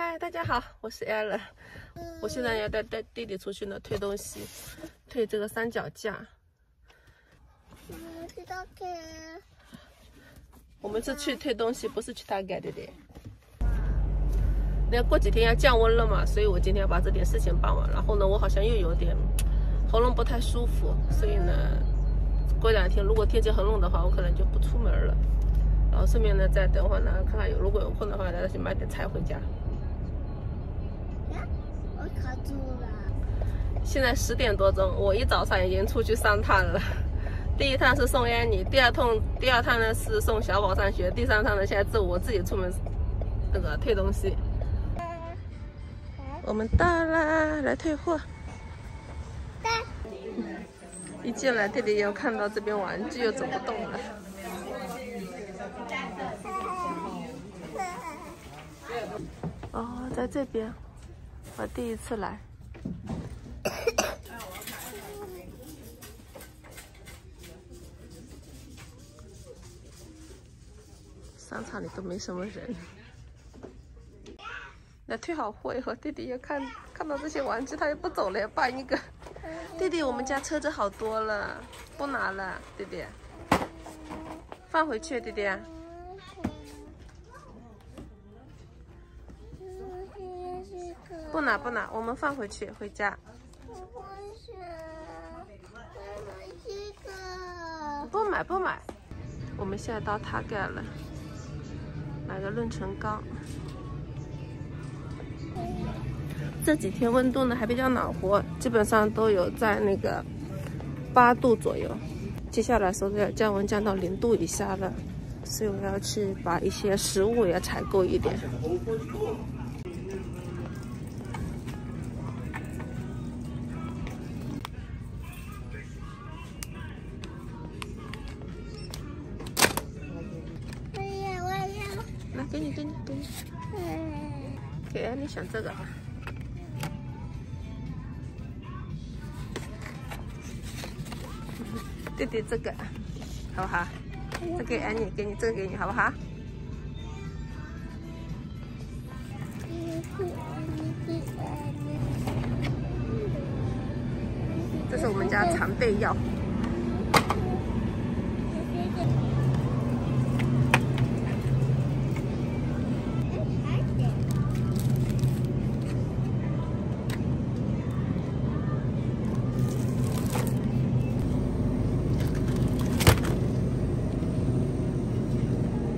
嗨，大家好，我是 Ellen。我现在要带弟弟出去呢，推东西，推这个三脚架。我们是去推东西，不是去他盖的。那过几天要降温了嘛，所以我今天要把这点事情办完。然后呢，我好像又有点喉咙不太舒服，所以呢，过2天如果天气很冷的话，我可能就不出门了。然后顺便呢，再等会儿呢，看看如果有空的话，再去买点菜回家。我卡住了。现在10点多钟，我一早上已经出去3趟了。第一趟是送安妮，第二趟呢是送小宝上学，第3趟呢现在我自己出门那个推东西。我们到啦，来退货。一进来，弟弟又看到这边玩具，又走不动了。哦，在这边，我第一次来。商场里都没什么人。那退好货以后，弟弟也看到这些玩具，他也不走了，要搬一个。弟弟，我们家车子好多了，不拿了，弟弟，放回去，弟弟。不拿，我们放回去，回家。不买。我们现在到Target了，买个润唇膏。这几天温度呢还比较暖和，基本上都有在那个8度左右。接下来说是要降温降到0度以下了，所以我要去把一些食物也采购一点。来，给你。给安妮选这个。弟弟这个，好不好？这给安妮，给你这个给你，好不好？这是我们家常备药。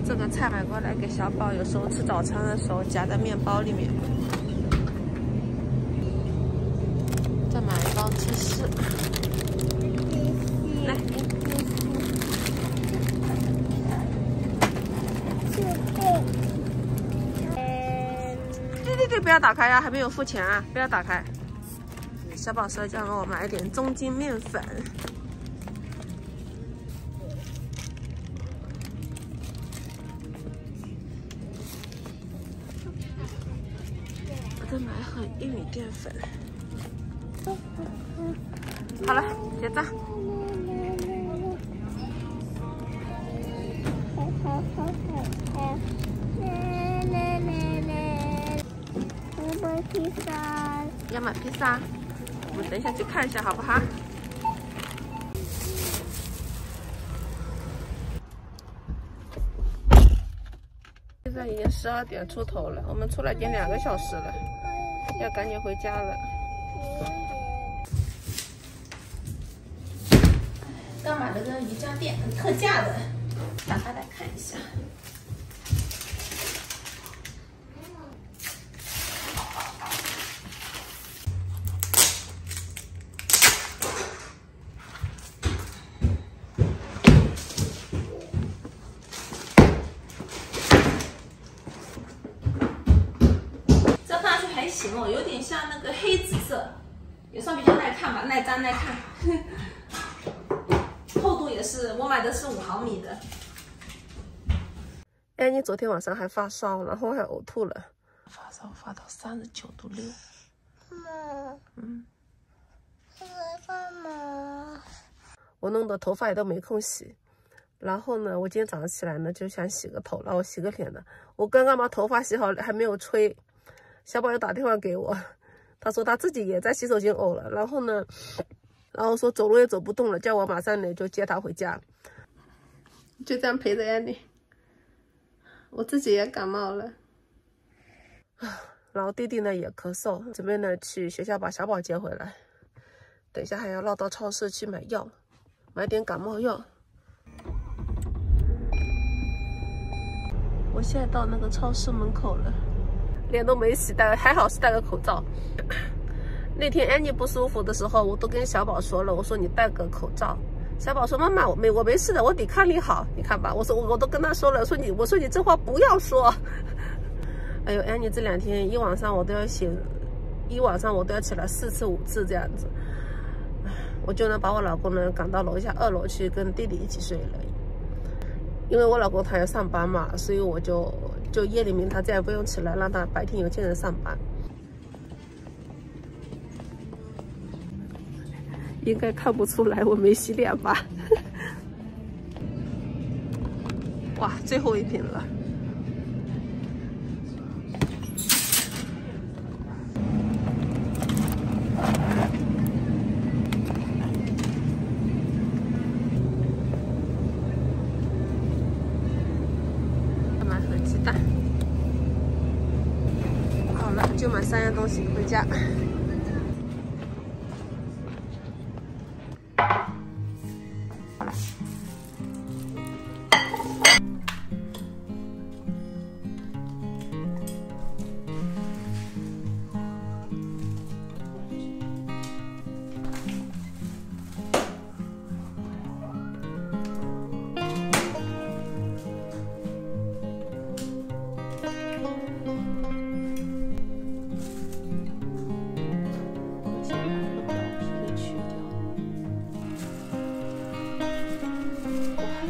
这个菜买过来给小宝，有时候吃早餐的时候夹在面包里面。再买一包芝士，来。对，不要打开呀，还没有付钱啊，不要打开。小宝说叫我买一点中筋面粉。再买一盒玉米淀粉。好了，结账。披萨。要买披萨？我们等一下去看一下，好不好？现在已经12点出头了，我们出来已经2个小时了，要赶紧回家了。刚买了个瑜伽垫，特价的，打开来看一下。行哦，有点像那个黑紫色，也算比较耐看吧，耐脏耐看。厚度也是，我买的是5毫米的。安妮昨天晚上还发烧，然后还呕吐了，发烧发到39度6。干嘛？我弄得头发也都没空洗。然后呢，我今天早上起来呢就想洗个头，然后洗个脸的。我刚刚把头发洗好，还没有吹。小宝又打电话给我，他说他自己也在洗手间呕了，然后说走路也走不动了，叫我马上呢就接他回家。就这样陪着安妮，我自己也感冒了，然后弟弟呢也咳嗽，准备呢去学校把小宝接回来。等一下还要绕到超市去买药，买点感冒药。我现在到那个超市门口了，脸都没洗，还好是戴个口罩。那天安妮不舒服的时候，我都跟小宝说了，我说你戴个口罩。小宝说妈妈，我没事的，我抵抗力好。你看吧，我都跟他说了，我说你这话不要说。哎呦，安妮这2天一晚上我都要起来4次5次这样子。我就呢把我老公呢赶到楼下2楼去跟弟弟一起睡了，因为我老公他要上班嘛，所以我就夜里面他这样不用起来，让他白天有些人上班。应该看不出来我没洗脸吧？哇，最后一瓶了。买盒鸡蛋。好了，就买3样东西回家。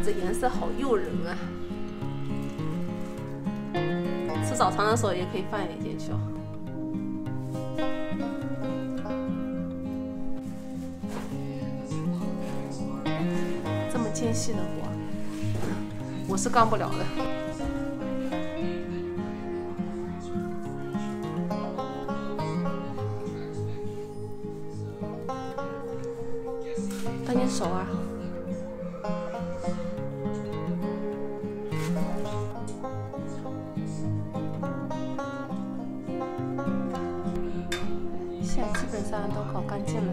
这颜色好诱人啊！吃早餐的时候也可以放一点进去哦。这么精细的活，我是干不了的。当心手啊！现在基本上都搞干净了。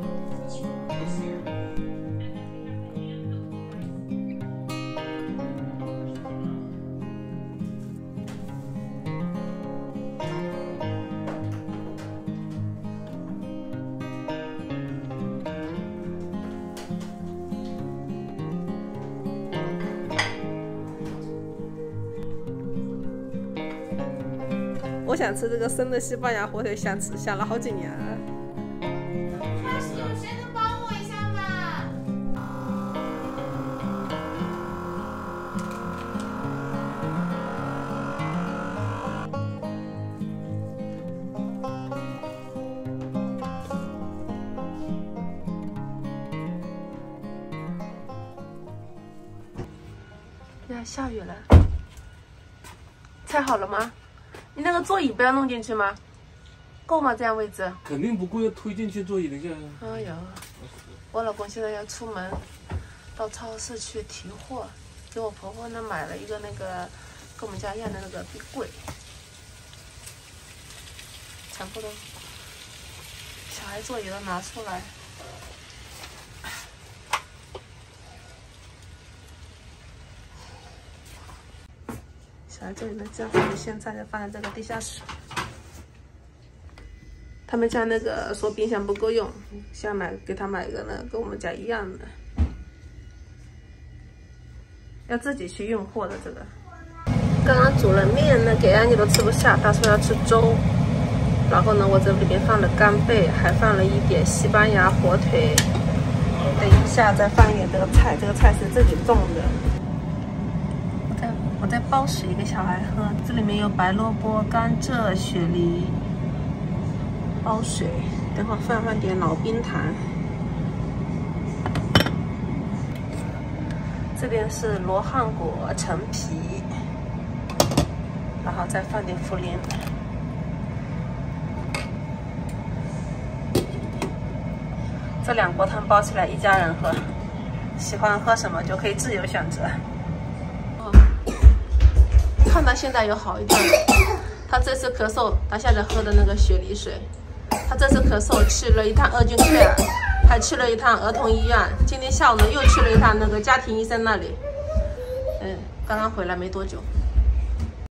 我想吃这个生的西班牙火腿，想了好几年了。超市有谁能帮我一下吗？呀，下雨了。菜好了吗？你那个座椅不要弄进去吗？够吗？这样位置？肯定不够，要推进去座椅，等一下。哎呀，我老公现在要出门，到超市去提货，给我婆婆呢买了一个那个跟我们家一样的那个壁柜，全部都小孩座椅都拿出来。小孩座椅呢，这样子现在就放在这个地下室。他们家那个说冰箱不够用，想给他买一个呢，跟我们家一样的，要自己去运货的这个。刚刚煮了面呢，给安妮都吃不下，她说要吃粥。然后呢，我这里面放了干贝，还放了一点西班牙火腿。等一下再放一点这个菜，这个菜是自己种的。我在煲水给小孩喝，这里面有白萝卜、甘蔗、雪梨。煲水，等会放点老冰糖。这边是罗汉果陈皮，然后再放点茯苓。这2锅汤包起来，一家人喝，喜欢喝什么就可以自由选择。看他现在有好一点了，他这次咳嗽，他现在喝的那个雪梨水，他这次咳嗽去了一趟2军care，还去了一趟儿童医院，今天下午呢又去了一趟那个家庭医生那里，刚刚回来没多久。